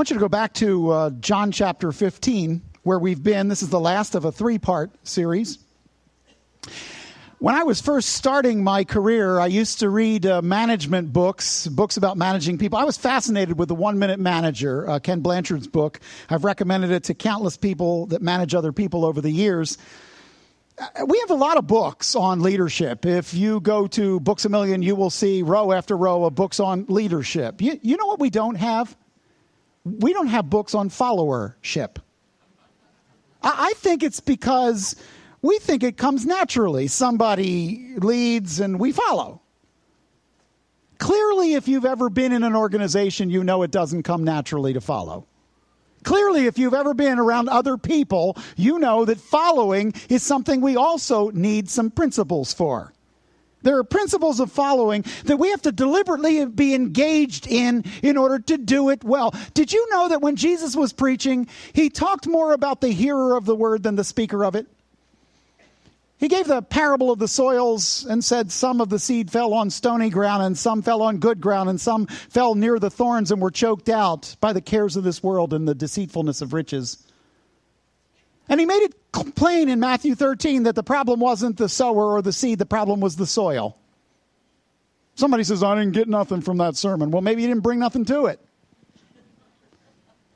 want you to go back to John chapter 15, where we've been. This is the last of a 3-part series. When I was first starting my career, I used to read management books about managing people. I was fascinated with the 1-Minute Manager, Ken Blanchard's book. I've recommended it to countless people that manage other people over the years. We have a lot of books on leadership. If you go to Books A Million, you will see row after row of books on leadership. You know what we don't have? We don't have books on followership. I think it's because we think it comes naturally. Somebody leads and we follow. Clearly, if you've ever been in an organization, you know it doesn't come naturally to follow. Clearly, if you've ever been around other people, you know that following is something we also need some principles for. There are principles of following that we have to deliberately be engaged in order to do it well. Did you know that when Jesus was preaching, he talked more about the hearer of the word than the speaker of it? He gave the parable of the soils and said some of the seed fell on stony ground and some fell on good ground and some fell near the thorns and were choked out by the cares of this world and the deceitfulness of riches. And he made it plain in Matthew 13 that the problem wasn't the sower or the seed, the problem was the soil. Somebody says, I didn't get nothing from that sermon. Well, maybe you didn't bring nothing to it.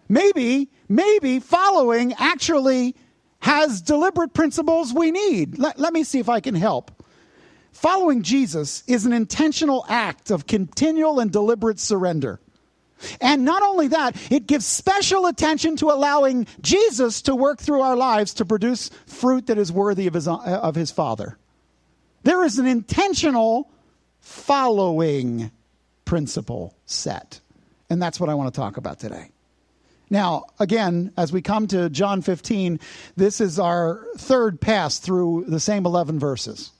Maybe following actually has deliberate principles we need. Let me see if I can help. Following Jesus is an intentional act of continual and deliberate surrender. And not only that, it gives special attention to allowing Jesus to work through our lives to produce fruit that is worthy of his Father. There is an intentional following principle set. And that's what I want to talk about today. Now, again, as we come to John 15, this is our third pass through the same 11 verses.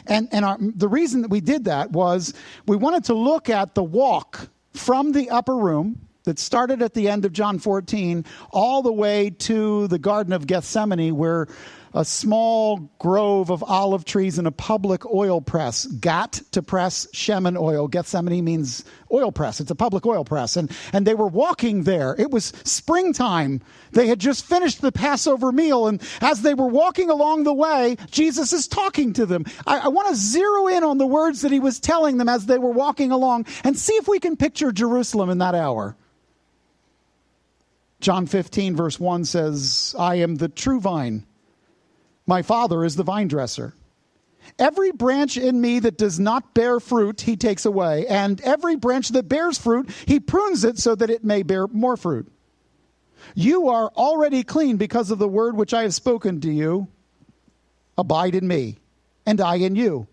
And the reason that we did that was we wanted to look at the walk from the upper room that started at the end of John 14 all the way to the Garden of Gethsemane, where a small grove of olive trees and a public oil press got to press Shemin oil. Gethsemane means oil press. It's a public oil press. And they were walking there. It was springtime. They had just finished the Passover meal. And as they were walking along the way, Jesus is talking to them. I want to zero in on the words that he was telling them as they were walking along and see if we can picture Jerusalem in that hour. John 15 verse 1 says, I am the true vine. My Father is the vine dresser. Every branch in me that does not bear fruit, he takes away. And every branch that bears fruit, he prunes it so that it may bear more fruit. You are already clean because of the word which I have spoken to you. Abide in me, and I in you.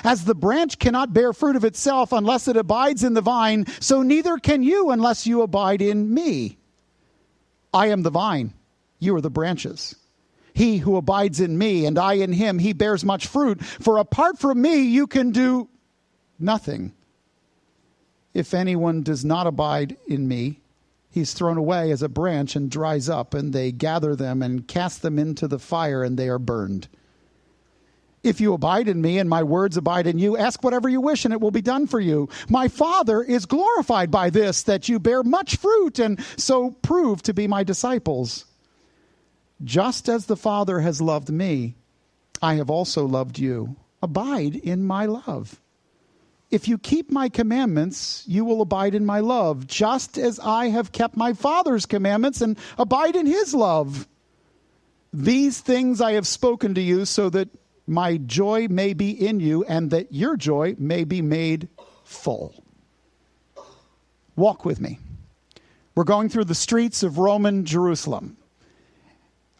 As the branch cannot bear fruit of itself unless it abides in the vine, so neither can you unless you abide in me. I am the vine, you are the branches. He who abides in me and I in him, he bears much fruit. For apart from me, you can do nothing. If anyone does not abide in me, he's thrown away as a branch and dries up, and they gather them and cast them into the fire, and they are burned. If you abide in me and my words abide in you, ask whatever you wish and it will be done for you. My Father is glorified by this, that you bear much fruit and so prove to be my disciples. Just as the Father has loved me, I have also loved you. Abide in my love. If you keep my commandments, you will abide in my love, just as I have kept my Father's commandments and abide in his love. These things I have spoken to you so that my joy may be in you and that your joy may be made full. Walk with me. We're going through the streets of Roman Jerusalem.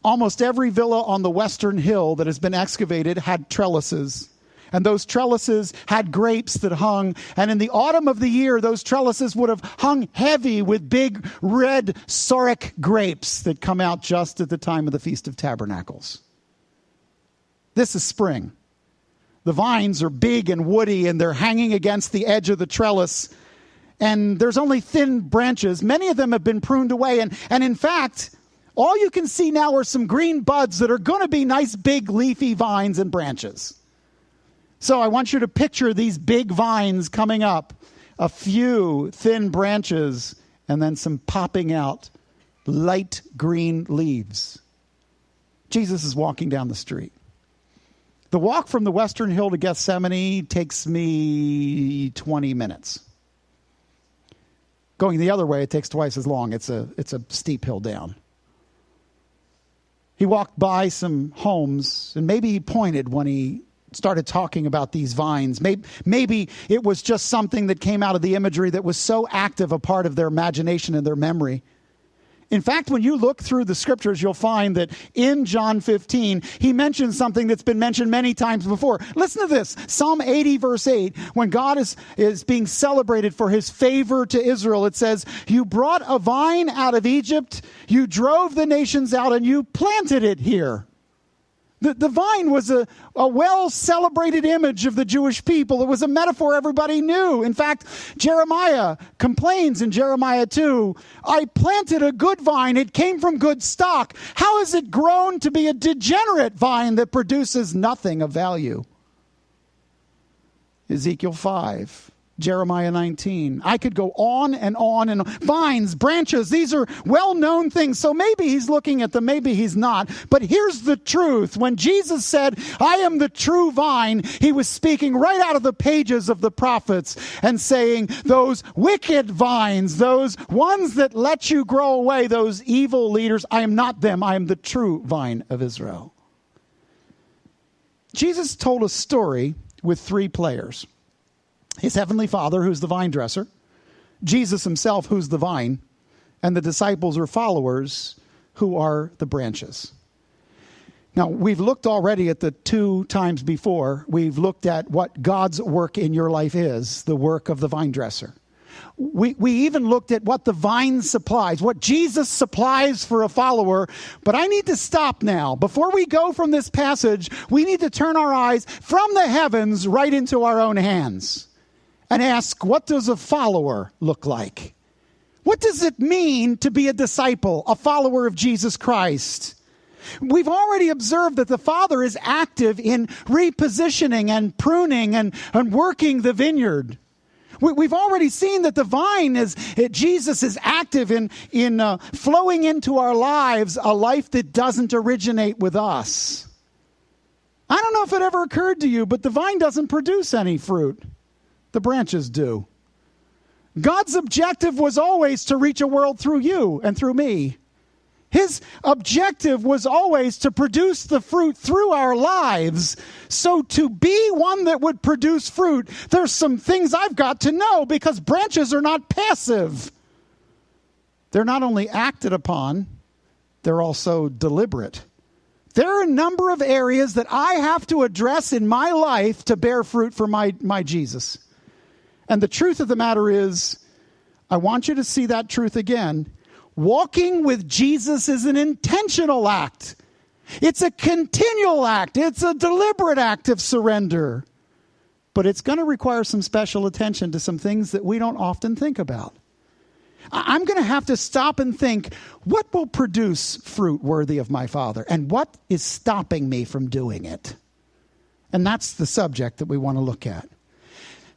Almost every villa on the western hill that has been excavated had trellises. And those trellises had grapes that hung. And in the autumn of the year, those trellises would have hung heavy with big red Sorek grapes that come out just at the time of the Feast of Tabernacles. This is spring. The vines are big and woody, and they're hanging against the edge of the trellis. And there's only thin branches. Many of them have been pruned away. And in fact, all you can see now are some green buds that are going to be nice big leafy vines and branches. So I want you to picture these big vines coming up, a few thin branches, and then some popping out light green leaves. Jesus is walking down the street. The walk from the Western Hill to Gethsemane takes me 20 minutes. Going the other way, it takes twice as long. It's a steep hill down. He walked by some homes, and maybe he pointed when he started talking about these vines. Maybe it was just something that came out of the imagery that was so active a part of their imagination and their memory. In fact, when you look through the scriptures, you'll find that in John 15, he mentions something that's been mentioned many times before. Listen to this. Psalm 80, verse 8, when God is being celebrated for his favor to Israel, it says, "You brought a vine out of Egypt, you drove the nations out, and you planted it here." The vine was a well-celebrated image of the Jewish people. It was a metaphor everybody knew. In fact, Jeremiah complains in Jeremiah 2, "I planted a good vine. It came from good stock. How has it grown to be a degenerate vine that produces nothing of value?" Ezekiel 5. Jeremiah 19. I could go on and on and on. Vines, branches, these are well-known things. So maybe he's looking at them, maybe he's not. But here's the truth. When Jesus said, "I am the true vine," he was speaking right out of the pages of the prophets and saying, those wicked vines, those ones that let you grow away, those evil leaders, I am not them. I am the true vine of Israel. Jesus told a story with three players. His heavenly Father, who's the vine dresser, Jesus himself, who's the vine, and the disciples or followers, who are the branches. Now, we've looked already at the 2 times before. We've looked at what God's work in your life is, the work of the vine dresser. We even looked at what the vine supplies, what Jesus supplies for a follower. But I need to stop now. Before we go from this passage, we need to turn our eyes from the heavens right into our own hands and ask, what does a follower look like? What does it mean to be a disciple, a follower of Jesus Christ? We've already observed that the Father is active in repositioning and pruning and working the vineyard. We've already seen that the vine Jesus is active in flowing into our lives a life that doesn't originate with us. I don't know if it ever occurred to you, but the vine doesn't produce any fruit. The branches do. God's objective was always to reach a world through you and through me. His objective was always to produce the fruit through our lives. So to be one that would produce fruit, there's some things I've got to know, because branches are not passive. They're not only acted upon, they're also deliberate. There are a number of areas that I have to address in my life to bear fruit for my Jesus. And the truth of the matter is, I want you to see that truth again. Walking with Jesus is an intentional act. It's a continual act. It's a deliberate act of surrender. But it's going to require some special attention to some things that we don't often think about. I'm going to have to stop and think, what will produce fruit worthy of my Father? And what is stopping me from doing it? And that's the subject that we want to look at.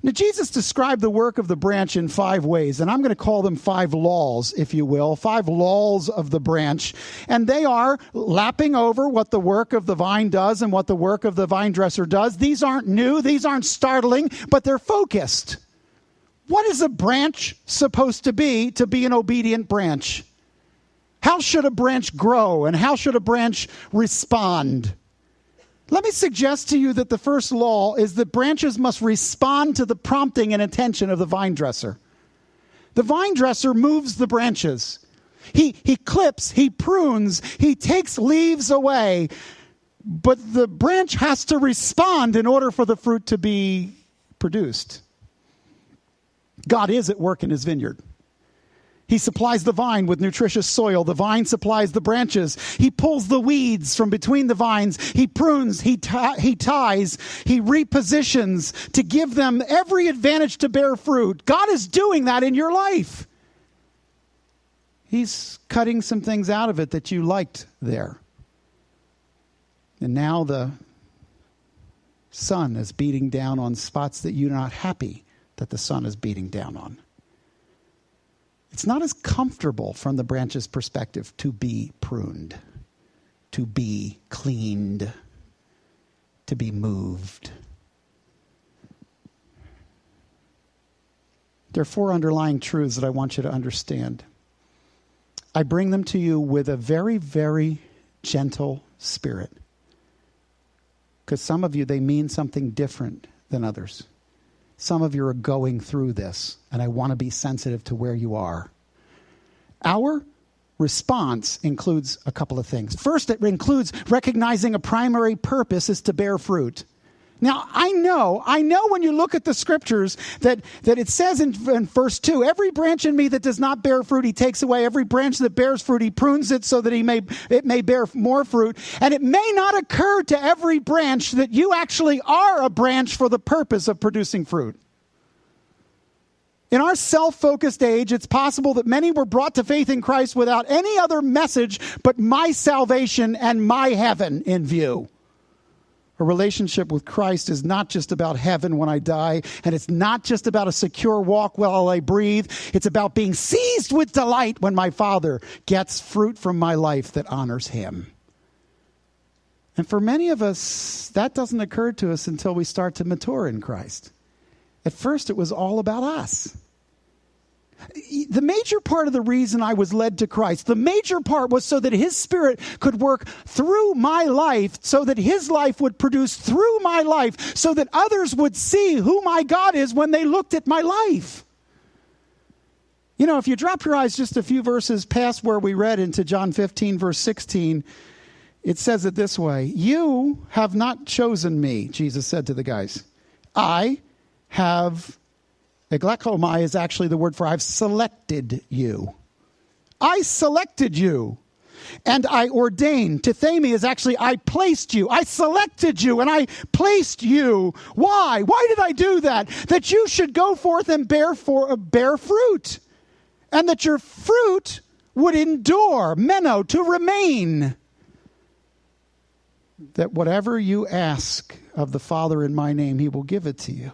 Now, Jesus described the work of the branch in 5 ways, and I'm going to call them 5 laws, if you will, 5 laws of the branch. And they are lapping over what the work of the vine does and what the work of the vine dresser does. These aren't new, these aren't startling, but they're focused. What is a branch supposed to be an obedient branch? How should a branch grow, and how should a branch respond? Let me suggest to you that the first law is that branches must respond to the prompting and attention of the vine dresser. The vine dresser moves the branches. He clips, he prunes, he takes leaves away. But the branch has to respond in order for the fruit to be produced. God is at work in his vineyard. He supplies the vine with nutritious soil. The vine supplies the branches. He pulls the weeds from between the vines. He prunes, he ties, he repositions to give them every advantage to bear fruit. God is doing that in your life. He's cutting some things out of it that you liked there. And now the sun is beating down on spots that you're not happy that the sun is beating down on. It's not as comfortable from the branch's perspective to be pruned, to be cleaned, to be moved. There are 4 underlying truths that I want you to understand. I bring them to you with a very, very gentle spirit. Because some of you, they mean something different than others. Some of you are going through this, and I want to be sensitive to where you are. Our response includes a couple of things. First, it includes recognizing a primary purpose is to bear fruit. Now, I know when you look at the scriptures that it says in verse 2, every branch in me that does not bear fruit, he takes away. Every branch that bears fruit, he prunes it so that it may bear more fruit. And it may not occur to every branch that you actually are a branch for the purpose of producing fruit. In our self-focused age, it's possible that many were brought to faith in Christ without any other message but my salvation and my heaven in view. A relationship with Christ is not just about heaven when I die, and it's not just about a secure walk while I breathe. It's about being seized with delight when my Father gets fruit from my life that honors him. And for many of us, that doesn't occur to us until we start to mature in Christ. At first, it was all about us. The major part of the reason I was led to Christ, the major part was so that his Spirit could work through my life, so that his life would produce through my life, so that others would see who my God is when they looked at my life. You know, if you drop your eyes just a few verses past where we read into John 15, verse 16, it says it this way. You have not chosen me, Jesus said to the guys. I have... Eglekomai is actually the word for I've selected you. I selected you. And I ordained. Tithemi is actually I placed you. I selected you and I placed you. Why? Why did I do that? That you should go forth and bear fruit. And that your fruit would endure. Meno, to remain. That whatever you ask of the Father in my name, he will give it to you.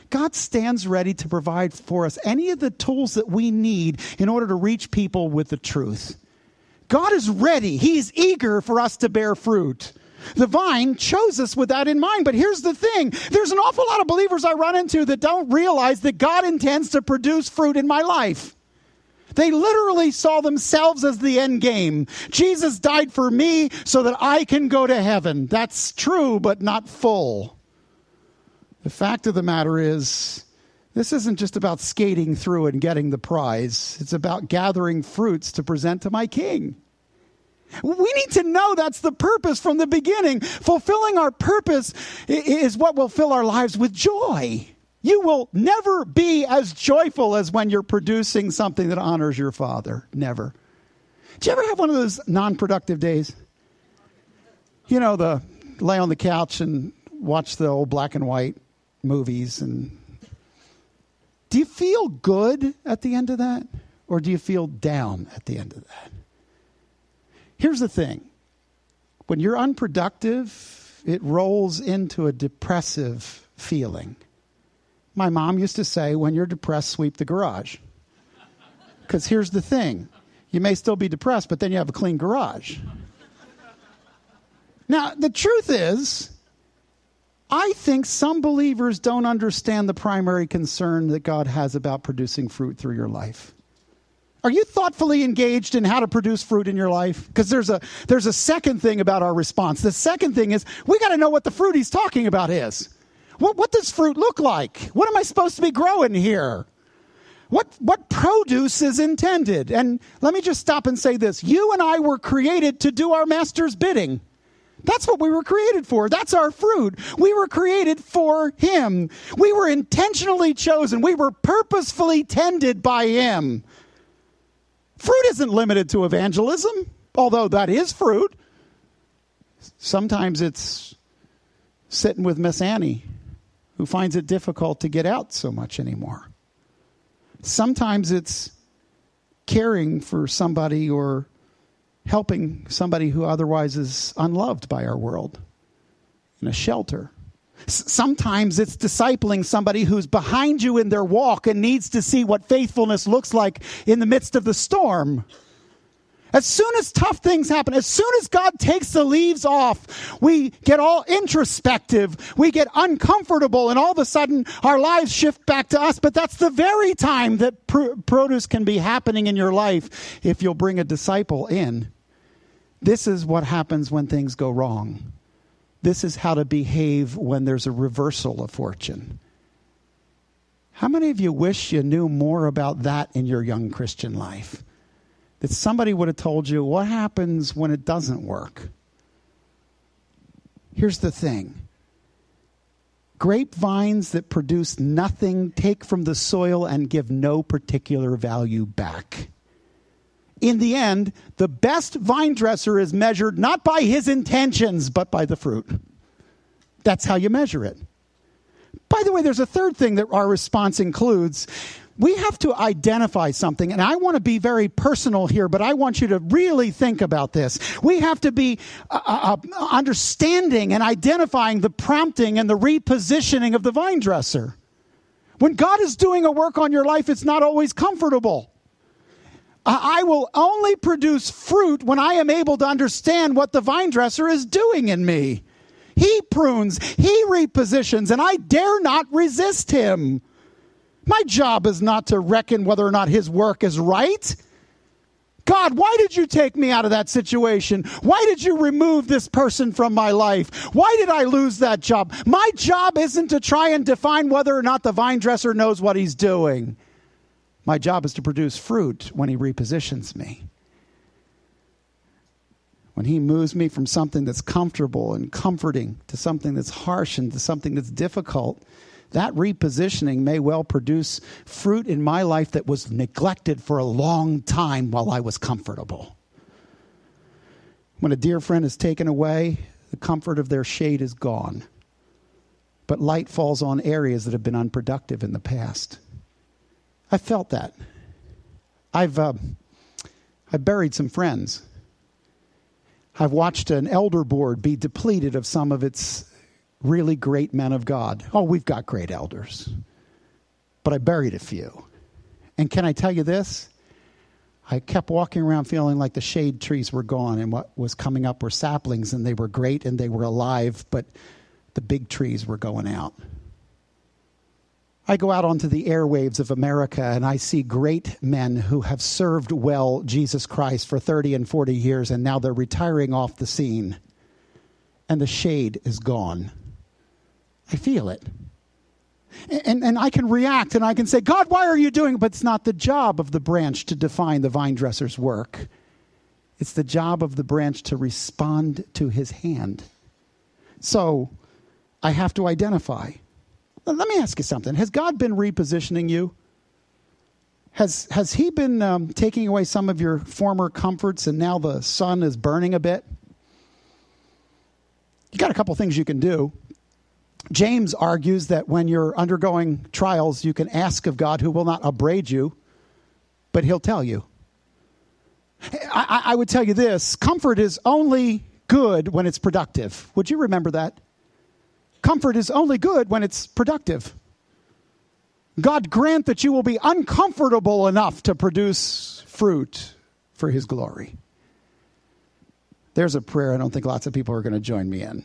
God stands ready to provide for us any of the tools that we need in order to reach people with the truth. God is ready. He's eager for us to bear fruit. The vine chose us with that in mind. But here's the thing. There's an awful lot of believers I run into that don't realize that God intends to produce fruit in my life. They literally saw themselves as the end game. Jesus died for me so that I can go to heaven. That's true, but not full. The fact of the matter is, this isn't just about skating through and getting the prize. It's about gathering fruits to present to my King. We need to know that's the purpose from the beginning. Fulfilling our purpose is what will fill our lives with joy. You will never be as joyful as when you're producing something that honors your Father. Never. Did you ever have one of those non-productive days? You know, the lay on the couch and watch the old black and white movies. And do you feel good at the end of that? Or do you feel down at the end of that? Here's the thing. When you're unproductive, it rolls into a depressive feeling. My mom used to say, when you're depressed, sweep the garage. Because here's the thing. You may still be depressed, but then you have a clean garage. Now, the truth is, I think some believers don't understand the primary concern that God has about producing fruit through your life. Are you thoughtfully engaged in how to produce fruit in your life? Because there's a second thing about our response. The second thing is we got to know what the fruit he's talking about is. What does fruit look like? What am I supposed to be growing here? What produce is intended? And let me just stop and say this. You and I were created to do our master's bidding. That's what we were created for. That's our fruit. We were created for him. We were intentionally chosen. We were purposefully tended by him. Fruit isn't limited to evangelism, although that is fruit. Sometimes it's sitting with Miss Annie, who finds it difficult to get out so much anymore. Sometimes it's caring for somebody or helping somebody who otherwise is unloved by our world in a shelter. Sometimes it's discipling somebody who's behind you in their walk and needs to see what faithfulness looks like in the midst of the storm. As soon as tough things happen, as soon as God takes the leaves off, we get all introspective, we get uncomfortable, and all of a sudden our lives shift back to us. But that's the very time that produce can be happening in your life if you'll bring a disciple in. This is what happens when things go wrong. This is how to behave when there's a reversal of fortune. How many of you wish you knew more about that in your young Christian life? That somebody would have told you what happens when it doesn't work. Here's the thing. Grapevines that produce nothing take from the soil and give no particular value back. In the end, the best vine dresser is measured not by his intentions, but by the fruit. That's how you measure it. By the way, there's a third thing that our response includes. We have to identify something, and I want to be very personal here, but I want you to really think about this. We have to be understanding and identifying the prompting and the repositioning of the vine dresser. When God is doing a work on your life, it's not always comfortable. I will only produce fruit when I am able to understand what the vine dresser is doing in me. He prunes, he repositions, and I dare not resist him. My job is not to reckon whether or not his work is right. God, why did you take me out of that situation? Why did you remove this person from my life? Why did I lose that job? My job isn't to try and define whether or not the vine dresser knows what he's doing. My job is to produce fruit when he repositions me. When he moves me from something that's comfortable and comforting to something that's harsh and to something that's difficult, that repositioning may well produce fruit in my life that was neglected for a long time while I was comfortable. When a dear friend is taken away, the comfort of their shade is gone. But light falls on areas that have been unproductive in the past. I felt that. I've buried some friends. I've watched an elder board be depleted of some of its really great men of God. Oh, we've got great elders. But I buried a few. And can I tell you this? I kept walking around feeling like the shade trees were gone and what was coming up were saplings, and they were great and they were alive, but the big trees were going out. I go out onto the airwaves of America and I see great men who have served well Jesus Christ for 30 and 40 years, and now they're retiring off the scene. And the shade is gone. I feel it. And I can react and I can say, God, why are you doing it? But it's not the job of the branch to define the vine dresser's work. It's the job of the branch to respond to his hand. So I have to identify. Let me ask you something. Has God been repositioning you? Has he been taking away some of your former comforts and now the sun is burning a bit? You got a couple things you can do. James argues that when you're undergoing trials, you can ask of God, who will not upbraid you, but he'll tell you. I would tell you this. Comfort is only good when it's productive. Would you remember that? Comfort is only good when it's productive. God grant that you will be uncomfortable enough to produce fruit for his glory. There's a prayer I don't think lots of people are going to join me in.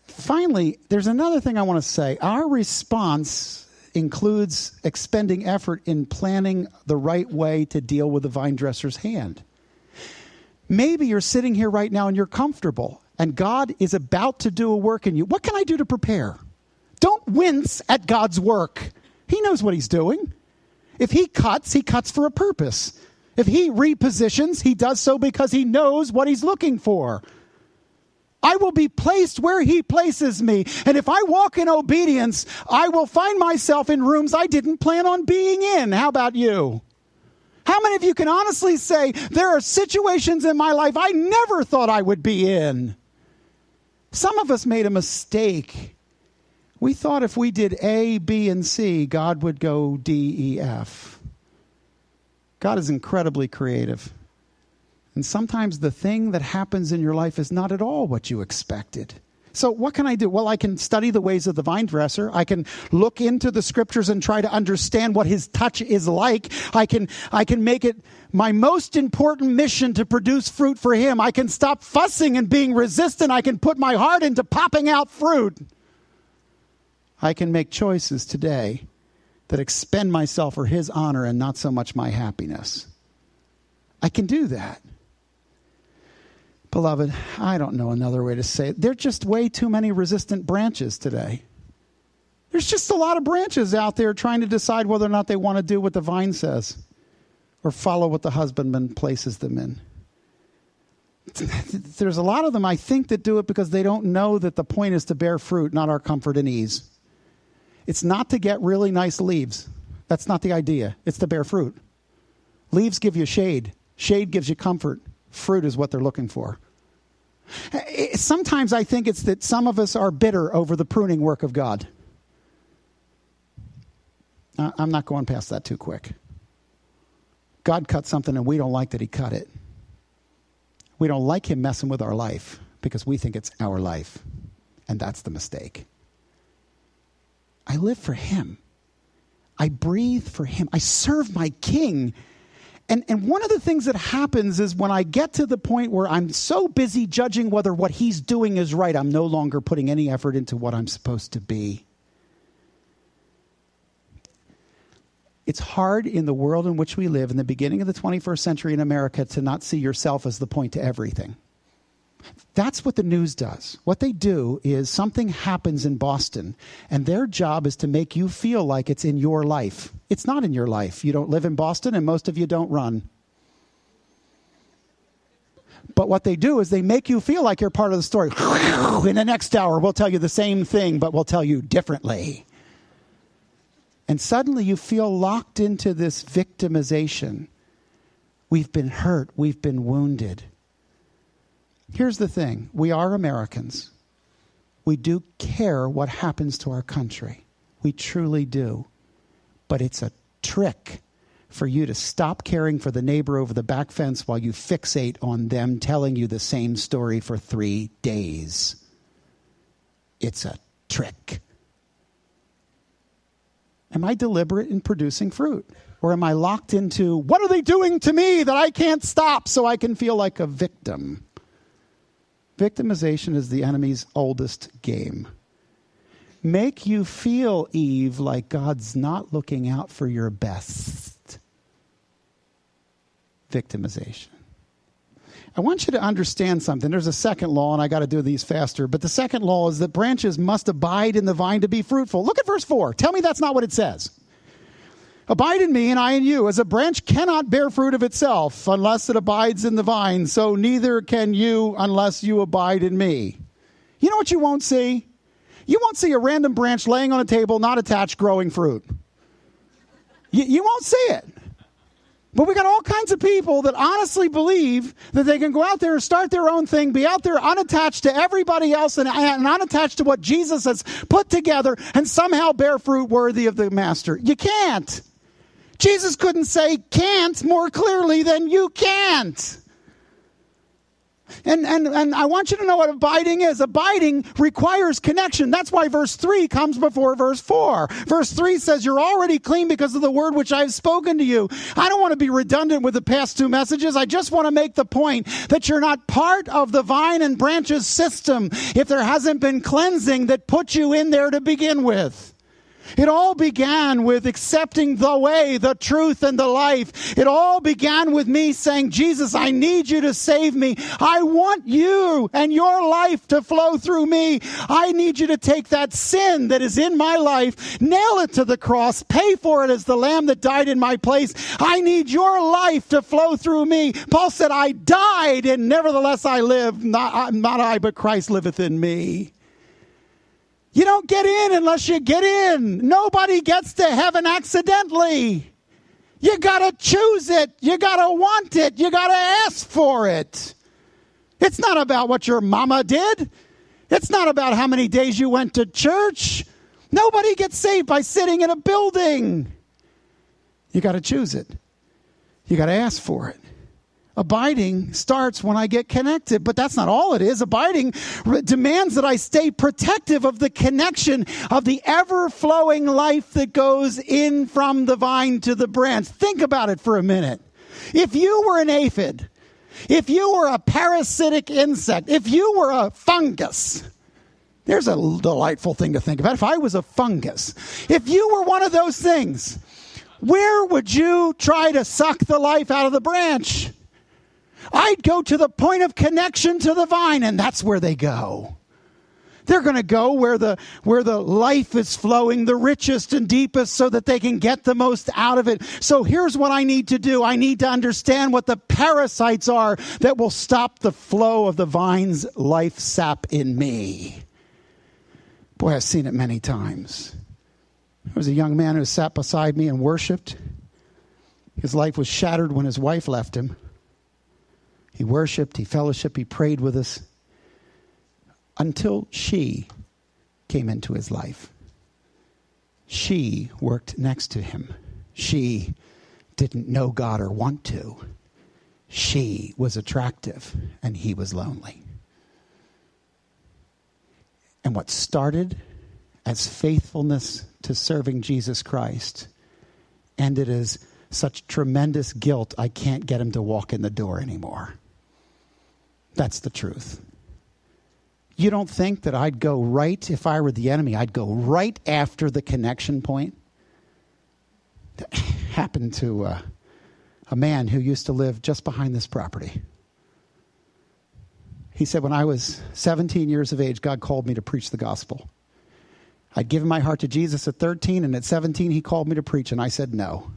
Finally, there's another thing I want to say. Our response includes expending effort in planning the right way to deal with the vine dresser's hand. Maybe you're sitting here right now and you're comfortable, and God is about to do a work in you. What can I do to prepare? Don't wince at God's work. He knows what he's doing. If he cuts for a purpose. If he repositions, he does so because he knows what he's looking for. I will be placed where he places me. And if I walk in obedience, I will find myself in rooms I didn't plan on being in. How about you? How many of you can honestly say, there are situations in my life I never thought I would be in? Some of us made a mistake. We thought if we did A, B, and C, God would go D, E, F. God is incredibly creative. And sometimes the thing that happens in your life is not at all what you expected. So what can I do? Well, I can study the ways of the vine dresser. I can look into the scriptures and try to understand what his touch is like. I can make it my most important mission to produce fruit for him. I can stop fussing and being resistant. I can put my heart into popping out fruit. I can make choices today that expend myself for his honor and not so much my happiness. I can do that. Beloved, I don't know another way to say it. There are just way too many resistant branches today. There's just a lot of branches out there trying to decide whether or not they want to do what the vine says or follow what the husbandman places them in. There's a lot of them, I think, that do it because they don't know that the point is to bear fruit, not our comfort and ease. It's not to get really nice leaves. That's not the idea. It's to bear fruit. Leaves give you shade. Shade gives you comfort. Fruit is what they're looking for. Sometimes I think it's that some of us are bitter over the pruning work of God. I'm not going past that too quick. God cut something and we don't like that he cut it. We don't like him messing with our life because we think it's our life. And that's the mistake. I live for him. I breathe for him. I serve my king. And one of the things that happens is when I get to the point where I'm so busy judging whether what he's doing is right, I'm no longer putting any effort into what I'm supposed to be. It's hard in the world in which we live, in the beginning of the 21st century in America, to not see yourself as the point to everything. That's what the news does. What they do is something happens in Boston, and their job is to make you feel like it's in your life. It's not in your life. You don't live in Boston, and most of you don't run. But what they do is they make you feel like you're part of the story. In the next hour, we'll tell you the same thing, but we'll tell you differently. And suddenly you feel locked into this victimization. We've been hurt. We've been wounded. Here's the thing. We are Americans. We do care what happens to our country. We truly do. But it's a trick for you to stop caring for the neighbor over the back fence while you fixate on them telling you the same story for 3 days. It's a trick. Am I deliberate in producing fruit? Or am I locked into, what are they doing to me that I can't stop so I can feel like a victim? Victimization is the enemy's oldest game. Make you feel, Eve, like God's not looking out for your best. Victimization. I want you to understand something. There's a second law, and I got to do these faster. But the second law is that branches must abide in the vine to be fruitful. Look at verse 4. Tell me that's not what it says. Abide in me and I in you. As a branch cannot bear fruit of itself unless it abides in the vine, so neither can you unless you abide in me. You know what you won't see? You won't see a random branch laying on a table, not attached, growing fruit. You won't see it. But we got all kinds of people that honestly believe that they can go out there and start their own thing, be out there unattached to everybody else and unattached to what Jesus has put together and somehow bear fruit worthy of the master. You can't. Jesus couldn't say can't more clearly than you can't. And I want you to know what abiding is. Abiding requires connection. That's why verse 3 comes before verse 4. Verse 3 says, you're already clean because of the word which I've spoken to you. I don't want to be redundant with the past two messages. I just want to make the point that you're not part of the vine and branches system if there hasn't been cleansing that put you in there to begin with. It all began with accepting the way, the truth, and the life. It all began with me saying, Jesus, I need you to save me. I want you and your life to flow through me. I need you to take that sin that is in my life, nail it to the cross, pay for it as the lamb that died in my place. I need your life to flow through me. Paul said, I died and nevertheless I live. Not I, but Christ liveth in me. You don't get in unless you get in. Nobody gets to heaven accidentally. You got to choose it. You got to want it. You got to ask for it. It's not about what your mama did. It's not about how many days you went to church. Nobody gets saved by sitting in a building. You got to choose it. You got to ask for it. Abiding starts when I get connected, but that's not all it is. Abiding demands that I stay protective of the connection of the ever-flowing life that goes in from the vine to the branch. Think about it for a minute. If you were an aphid, if you were a parasitic insect, if you were a fungus, there's a delightful thing to think about. If I was a fungus, if you were one of those things, where would you try to suck the life out of the branch? I'd go to the point of connection to the vine, and that's where they go. They're going to go where the life is flowing the richest and deepest so that they can get the most out of it. So here's what I need to do. I need to understand what the parasites are that will stop the flow of the vine's life sap in me. Boy, I've seen it many times. There was a young man who sat beside me and worshiped. His life was shattered when his wife left him. He worshiped, he fellowshiped, he prayed with us until she came into his life. She worked next to him. She didn't know God or want to. She was attractive and he was lonely. And what started as faithfulness to serving Jesus Christ ended as such tremendous guilt, I can't get him to walk in the door anymore. That's the truth. You don't think that I'd go right, if I were the enemy, I'd go right after the connection point? That happened to a man who used to live just behind this property. He said, when I was 17 years of age, God called me to preach the gospel. I'd given my heart to Jesus at 13, and at 17, he called me to preach, and I said no.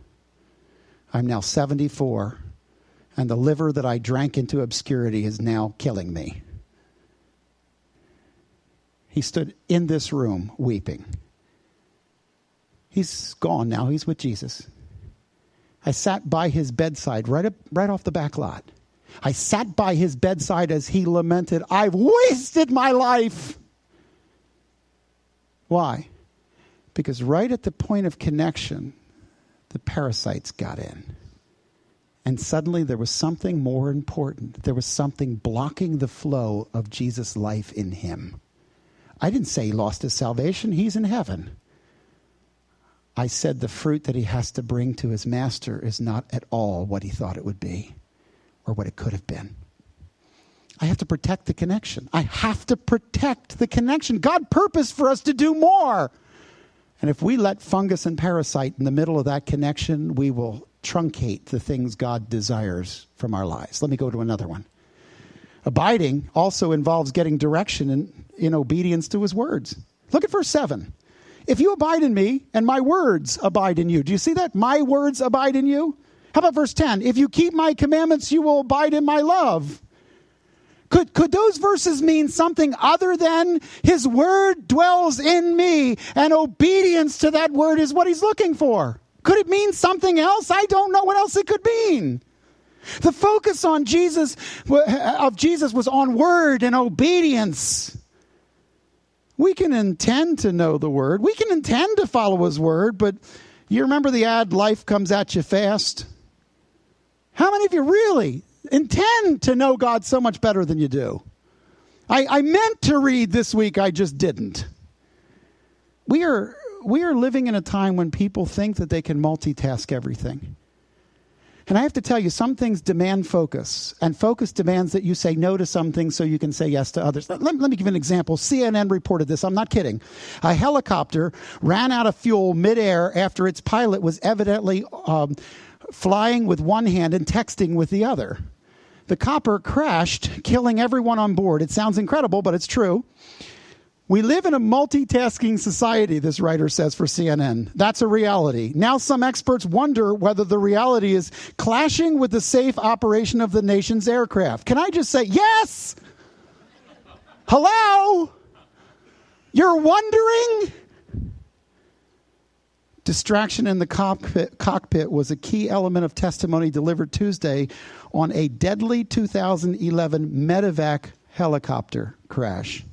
I'm now 74, and the liver that I drank into obscurity is now killing me. He stood in this room weeping. He's gone now. He's with Jesus. I sat by his bedside right off the back lot. I sat by his bedside as he lamented, I've wasted my life. Why? Because right at the point of connection, the parasites got in. And suddenly there was something more important. There was something blocking the flow of Jesus' life in him. I didn't say he lost his salvation. He's in heaven. I said the fruit that he has to bring to his master is not at all what he thought it would be or what it could have been. I have to protect the connection. I have to protect the connection. God purposed for us to do more. And if we let fungus and parasite in the middle of that connection, we will truncate the things God desires from our lives. Let me go to another one. Abiding also involves getting direction in obedience to his words. Look at verse 7. If you abide in me and my words abide in you. Do you see that? My words abide in you. How about verse 10? If you keep my commandments, you will abide in my love. Could those verses mean something other than his word dwells in me and obedience to that word is what he's looking for? Could it mean something else? I don't know what else it could mean. The focus on Jesus was on word and obedience. We can intend to know the word. We can intend to follow his word, but you remember the ad, life comes at you fast? How many of you really intend to know God so much better than you do? I meant to read this week, I just didn't. We are living in a time when people think that they can multitask everything. And I have to tell you, some things demand focus. And focus demands that you say no to some things so you can say yes to others. Let me give you an example. CNN reported this. I'm not kidding. A helicopter ran out of fuel midair after its pilot was evidently flying with one hand and texting with the other. The copter crashed, killing everyone on board. It sounds incredible, but it's true. We live in a multitasking society, this writer says for CNN. That's a reality. Now some experts wonder whether the reality is clashing with the safe operation of the nation's aircraft. Can I just say, yes? Hello? You're wondering? Distraction in the cockpit was a key element of testimony delivered Tuesday on a deadly 2011 medevac helicopter crash.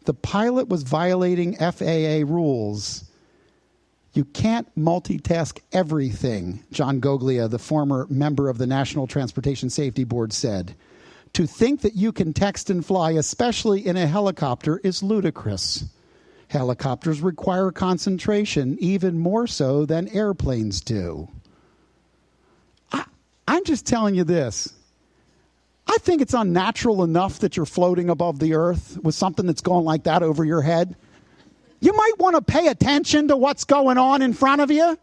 The pilot was violating FAA rules You can't multitask everything, John Goglia, the former member of the National Transportation Safety Board, said. To think that you can text and fly, especially in a helicopter, is ludicrous. Helicopters require concentration even more so than airplanes do. I'm just telling you this. I think it's unnatural enough that you're floating above the earth with something that's going like that over your head. You might want to pay attention to what's going on in front of you.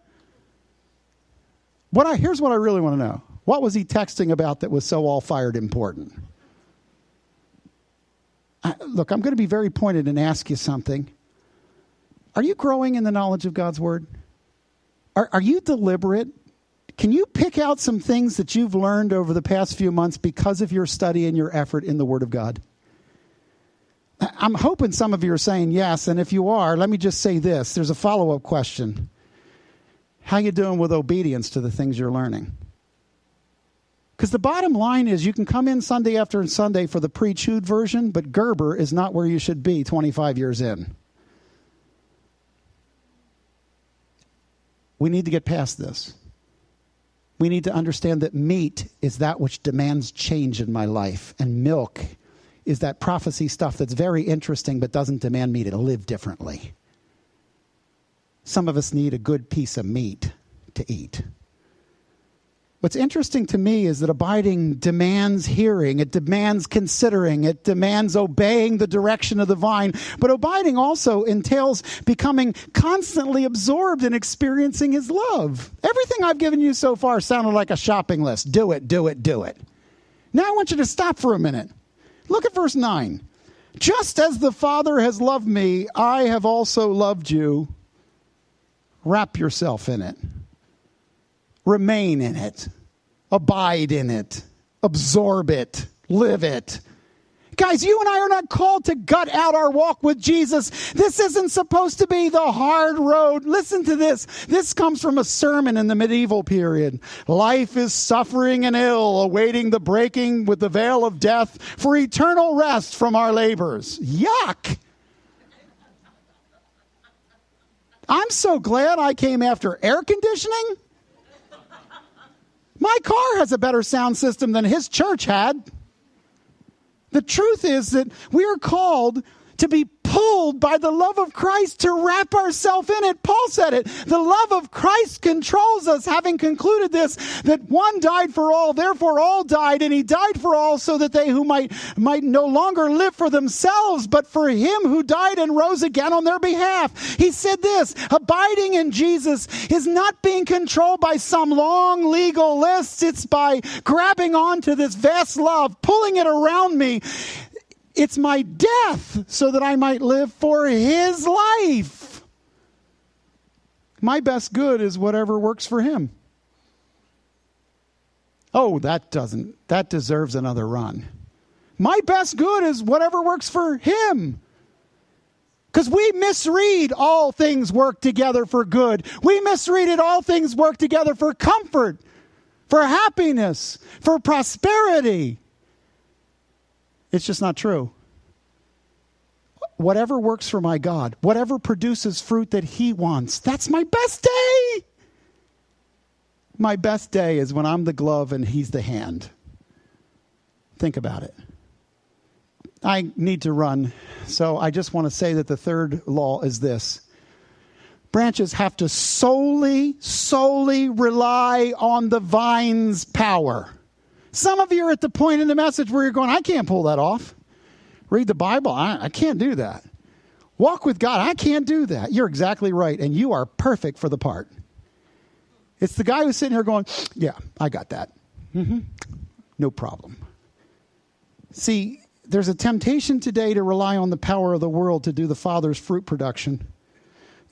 Here's what I really want to know. What was he texting about that was so all-fired important? Look, I'm going to be very pointed and ask you something. Are you growing in the knowledge of God's Word? Are you deliberate? Can you pick out some things that you've learned over the past few months because of your study and your effort in the Word of God? I'm hoping some of you are saying yes, and if you are, let me just say this. There's a follow-up question. How you doing with obedience to the things you're learning? Because the bottom line is you can come in Sunday after Sunday for the pre-chewed version, but Gerber is not where you should be 25 years in. We need to get past this. We need to understand that meat is that which demands change in my life, and milk is that prophecy stuff that's very interesting but doesn't demand me to live differently. Some of us need a good piece of meat to eat. What's interesting to me is that abiding demands hearing, it demands considering, it demands obeying the direction of the vine. But abiding also entails becoming constantly absorbed in experiencing his love. Everything I've given you so far sounded like a shopping list. Do it, do it, do it. Now I want you to stop for a minute. Look at verse 9. Just as the Father has loved me, I have also loved you. Wrap yourself in it. Remain in it. Abide in it. Absorb it. Live it. Guys, you and I are not called to gut out our walk with Jesus. This isn't supposed to be the hard road. Listen to this. This comes from a sermon in the medieval period. Life is suffering and ill, awaiting the breaking with the veil of death for eternal rest from our labors. Yuck! I'm so glad I came after air conditioning. My car has a better sound system than his church had. The truth is that we are called to be pulled by the love of Christ to wrap ourselves in it. Paul said it. The love of Christ controls us, having concluded this, that one died for all, therefore all died, and he died for all so that they who might no longer live for themselves, but for him who died and rose again on their behalf. He said this, abiding in Jesus is not being controlled by some long legal list. It's by grabbing onto this vast love, pulling it around me. It's my death so that I might live for his life. My best good is whatever works for him. Oh, that deserves another run. My best good is whatever works for him. Because we misread all things work together for good. We misread it, all things work together for comfort, for happiness, for prosperity. It's just not true. Whatever works for my God, whatever produces fruit that he wants, that's my best day. My best day is when I'm the glove and he's the hand. Think about it. I need to run, so I just want to say that the third law is this. Branches have to solely rely on the vine's power. Some of you are at the point in the message where you're going, I can't pull that off. Read the Bible, I can't do that. Walk with God, I can't do that. You're exactly right, and you are perfect for the part. It's the guy who's sitting here going, yeah, I got that. No problem. See, there's a temptation today to rely on the power of the world to do the Father's fruit production.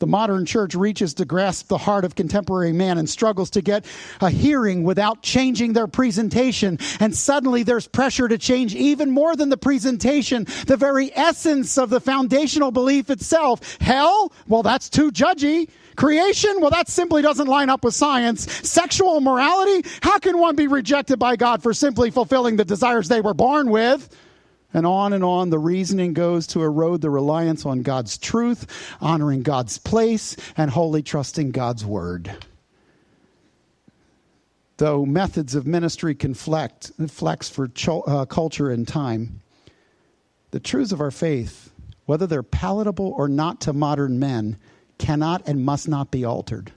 The modern church reaches to grasp the heart of contemporary man and struggles to get a hearing without changing their presentation. And suddenly there's pressure to change even more than the presentation, the very essence of the foundational belief itself. Hell? Well, that's too judgy. Creation? Well, that simply doesn't line up with science. Sexual morality? How can one be rejected by God for simply fulfilling the desires they were born with? And on the reasoning goes to erode the reliance on God's truth, honoring God's place, and wholly trusting God's word. Though methods of ministry can flex for culture and time, the truths of our faith, whether they're palatable or not to modern men, cannot and must not be altered.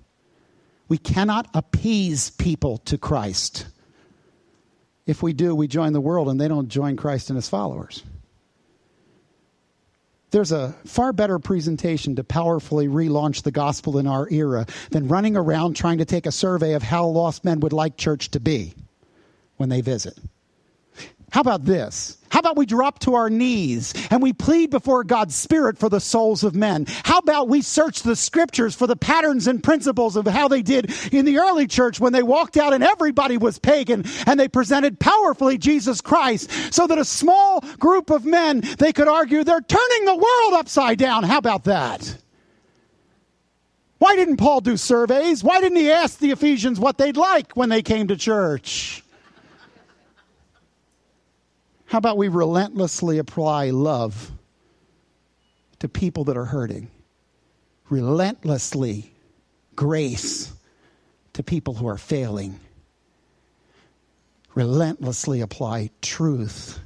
We cannot appease people to Christ. If we do, we join the world and they don't join Christ and his followers. There's a far better presentation to powerfully relaunch the gospel in our era than running around trying to take a survey of how lost men would like church to be when they visit. How about this? How about we drop to our knees and we plead before God's Spirit for the souls of men? How about we search the scriptures for the patterns and principles of how they did in the early church when they walked out and everybody was pagan and they presented powerfully Jesus Christ so that a small group of men, they could argue they're turning the world upside down. How about that? Why didn't Paul do surveys? Why didn't he ask the Ephesians what they'd like when they came to church? How about we relentlessly apply love to people that are hurting? Relentlessly grace to people who are failing. Relentlessly apply truth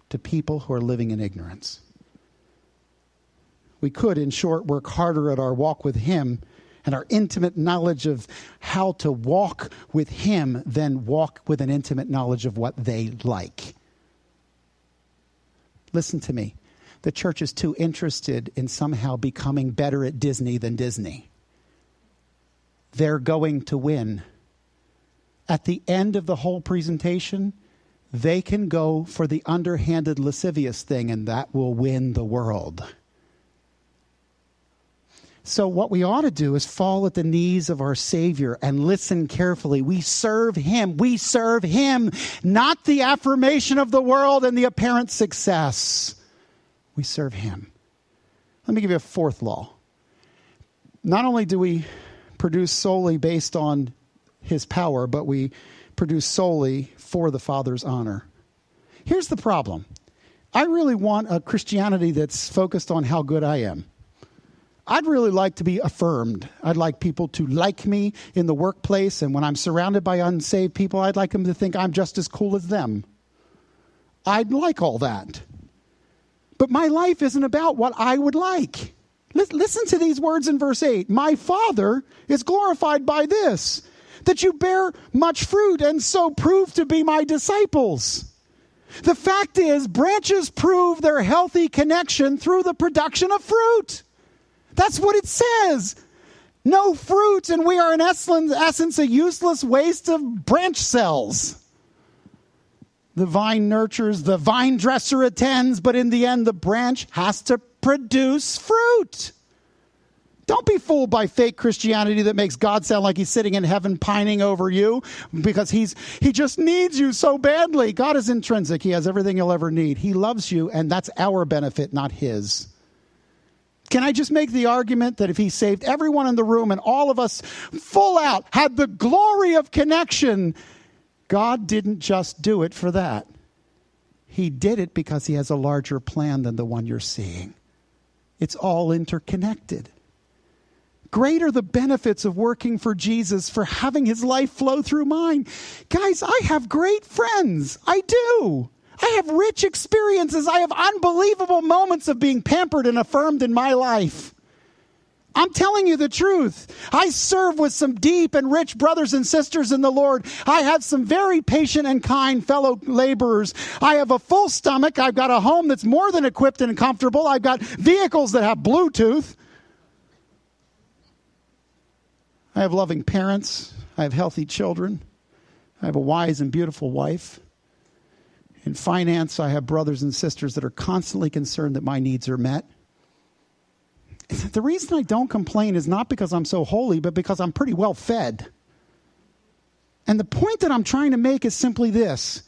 to people who are living in ignorance. We could, in short, work harder at our walk with him and our intimate knowledge of how to walk with him than walk with an intimate knowledge of what they like. Listen to me. The church is too interested in somehow becoming better at Disney than Disney. They're going to win. At the end of the whole presentation, they can go for the underhanded lascivious thing, and that will win the world. So what we ought to do is fall at the knees of our Savior and listen carefully. We serve him. We serve him, not the affirmation of the world and the apparent success. We serve him. Let me give you a fourth law. Not only do we produce solely based on his power, but we produce solely for the Father's honor. Here's the problem. I really want a Christianity that's focused on how good I am. I'd really like to be affirmed. I'd like people to like me in the workplace, and when I'm surrounded by unsaved people, I'd like them to think I'm just as cool as them. I'd like all that. But my life isn't about what I would like. Listen to these words in verse 8. My Father is glorified by this, that you bear much fruit and so prove to be my disciples. The fact is, branches prove their healthy connection through the production of fruit. That's what it says. No fruit, and we are in essence a useless waste of branch cells. The vine nurtures, the vine dresser attends, but in the end the branch has to produce fruit. Don't be fooled by fake Christianity that makes God sound like he's sitting in heaven pining over you because he just needs you so badly. God is intrinsic. He has everything you'll ever need. He loves you, and that's our benefit, not his. Can I just make the argument that if he saved everyone in the room and all of us full out had the glory of connection, God didn't just do it for that. He did it because he has a larger plan than the one you're seeing. It's all interconnected. Great are the benefits of working for Jesus, for having his life flow through mine. Guys, I have great friends. I do. I have rich experiences. I have unbelievable moments of being pampered and affirmed in my life. I'm telling you the truth. I serve with some deep and rich brothers and sisters in the Lord. I have some very patient and kind fellow laborers. I have a full stomach. I've got a home that's more than equipped and comfortable. I've got vehicles that have Bluetooth. I have loving parents. I have healthy children. I have a wise and beautiful wife. In finance, I have brothers and sisters that are constantly concerned that my needs are met. The reason I don't complain is not because I'm so holy, but because I'm pretty well fed. And the point that I'm trying to make is simply this.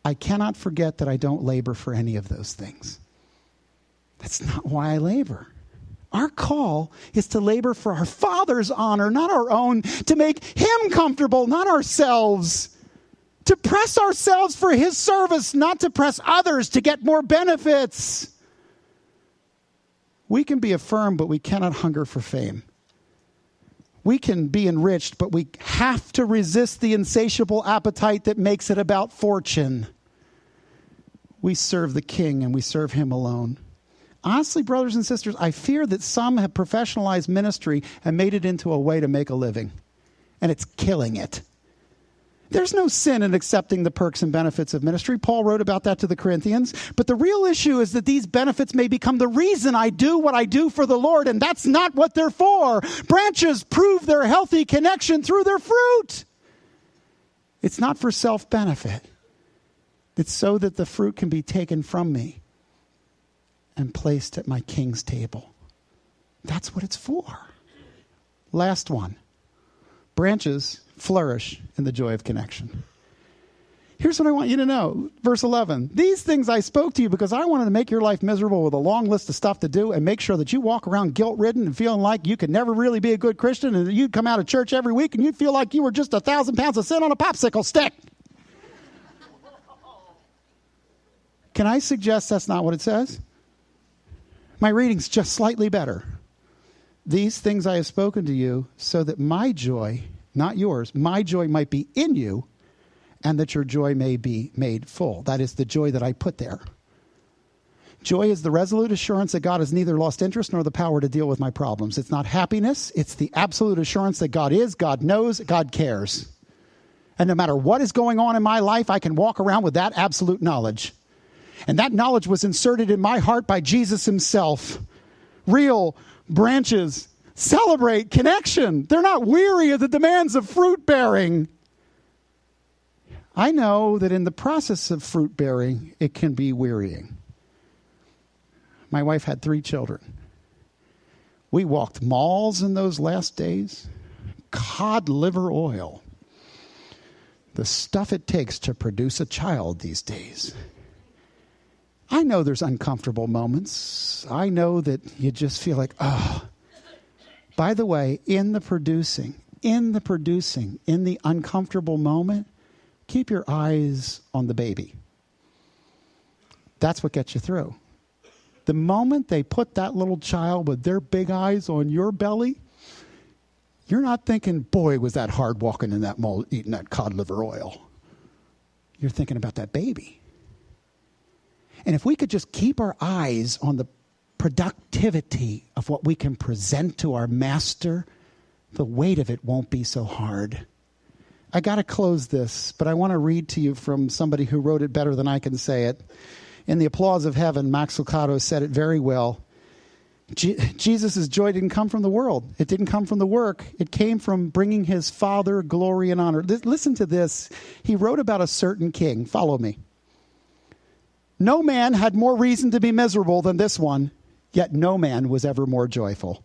I cannot forget that I don't labor for any of those things. That's not why I labor. Our call is to labor for our Father's honor, not our own, to make him comfortable, not ourselves. to press ourselves for his service, not to press others to get more benefits. We can be affirmed, but we cannot hunger for fame. We can be enriched, but we have to resist the insatiable appetite that makes it about fortune. We serve the King, and we serve him alone. Honestly, brothers and sisters, I fear that some have professionalized ministry and made it into a way to make a living. And it's killing it. There's no sin in accepting the perks and benefits of ministry. Paul wrote about that to the Corinthians. But the real issue is that these benefits may become the reason I do what I do for the Lord, and that's not what they're for. Branches prove their healthy connection through their fruit. It's not for self-benefit. It's so that the fruit can be taken from me and placed at my King's table. That's what it's for. Last one. Branches flourish in the joy of connection. Here's what I want you to know. Verse 11. These things I spoke to you because I wanted to make your life miserable with a long list of stuff to do and make sure that you walk around guilt-ridden and feeling like you could never really be a good Christian, and you'd come out of church every week and you'd feel like you were just 1,000 pounds of sin on a popsicle stick. Can I suggest that's not what it says? My reading's just slightly better. These things I have spoken to you so that my joy, not yours, my joy might be in you and that your joy may be made full. That is the joy that I put there. Joy is the resolute assurance that God has neither lost interest nor the power to deal with my problems. It's not happiness. It's the absolute assurance that God is, God knows, God cares. And no matter what is going on in my life, I can walk around with that absolute knowledge. And that knowledge was inserted in my heart by Jesus himself. Real branches celebrate connection. They're not weary of the demands of fruit bearing. I know that in the process of fruit bearing, it can be wearying. My wife had 3 children. We walked malls in those last days. Cod liver oil. The stuff it takes to produce a child these days. I know there's uncomfortable moments. I know that you just feel like, oh. By the way, in the producing, in the uncomfortable moment, keep your eyes on the baby. That's what gets you through. The moment they put that little child with their big eyes on your belly, you're not thinking, boy, was that hard walking in that mall eating that cod liver oil. You're thinking about that baby. And if we could just keep our eyes on the productivity of what we can present to our master, the weight of it won't be so hard. I got to close this, but I want to read to you from somebody who wrote it better than I can say it. In The Applause of Heaven, Max Lucado said it very well. Jesus' joy didn't come from the world. It didn't come from the work. It came from bringing his Father glory and honor. Listen to this. He wrote about a certain king. Follow me. No man had more reason to be miserable than this one, yet no man was ever more joyful.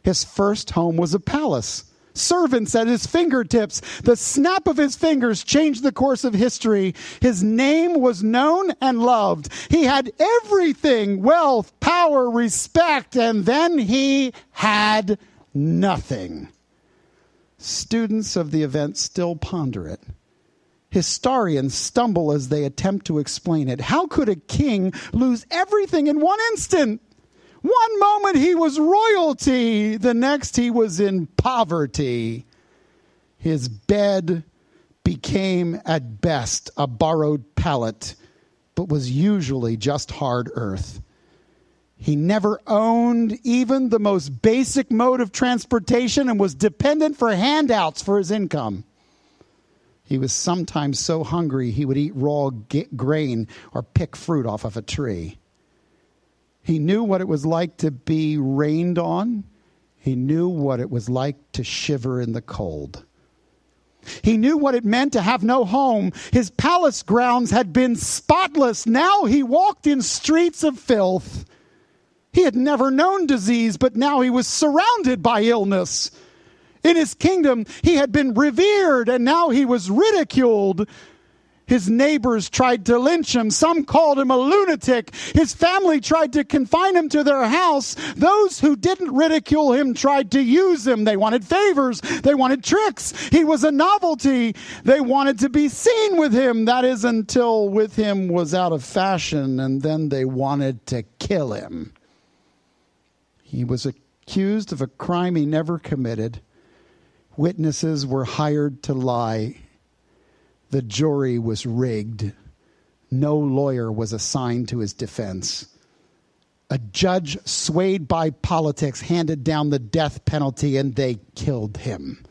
His first home was a palace. Servants at his fingertips. The snap of his fingers changed the course of history. His name was known and loved. He had everything, wealth, power, respect, and then he had nothing. Students of the event still ponder it. Historians stumble as they attempt to explain it. How could a king lose everything in one instant? One moment he was royalty, the next he was in poverty. His bed became at best a borrowed pallet, but was usually just hard earth. He never owned even the most basic mode of transportation and was dependent for handouts for his income. He was sometimes so hungry he would eat raw grain or pick fruit off of a tree. He knew what it was like to be rained on. He knew what it was like to shiver in the cold. He knew what it meant to have no home. His palace grounds had been spotless. Now he walked in streets of filth. He had never known disease, but now he was surrounded by illness. In his kingdom, he had been revered, and now he was ridiculed. His neighbors tried to lynch him. Some called him a lunatic. His family tried to confine him to their house. Those who didn't ridicule him tried to use him. They wanted favors. They wanted tricks. He was a novelty. They wanted to be seen with him. That is, until with him was out of fashion, and then they wanted to kill him. He was accused of a crime he never committed. Witnesses were hired to lie. The jury was rigged. No lawyer was assigned to his defense. A judge swayed by politics handed down the death penalty, and they killed him.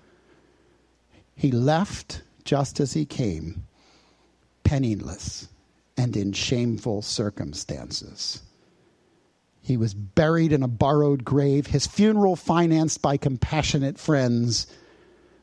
He left just as he came, penniless and in shameful circumstances. He was buried in a borrowed grave, his funeral financed by compassionate friends.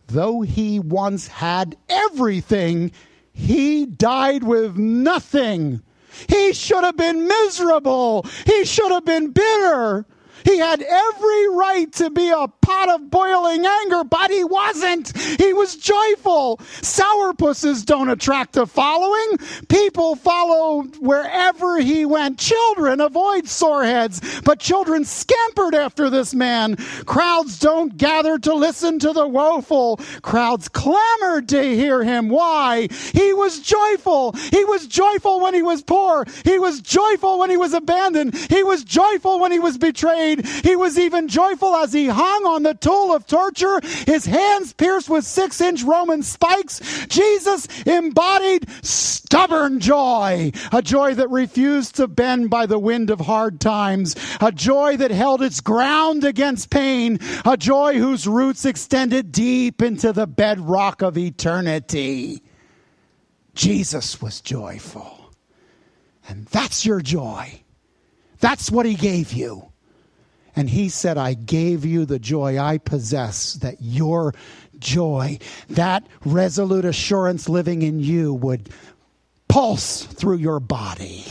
Though he once had everything, he died with nothing. He should have been miserable. He should have been bitter. He had every right to be a pot of boiling anger, but he wasn't. He was joyful. Sourpusses don't attract a following. People follow wherever he went. Children avoid soreheads, but children scampered after this man. Crowds don't gather to listen to the woeful. Crowds clamored to hear him. Why? He was joyful. He was joyful when he was poor. He was joyful when he was abandoned. He was joyful when he was betrayed. He was even joyful as he hung on the tool of torture, his hands pierced with 6-inch Roman spikes. Jesus embodied stubborn joy, a joy that refused to bend by the wind of hard times, a joy that held its ground against pain, a joy whose roots extended deep into the bedrock of eternity. Jesus was joyful. And that's your joy. That's what he gave you. And he said, I gave you the joy I possess, that your joy, that resolute assurance living in you would pulse through your body.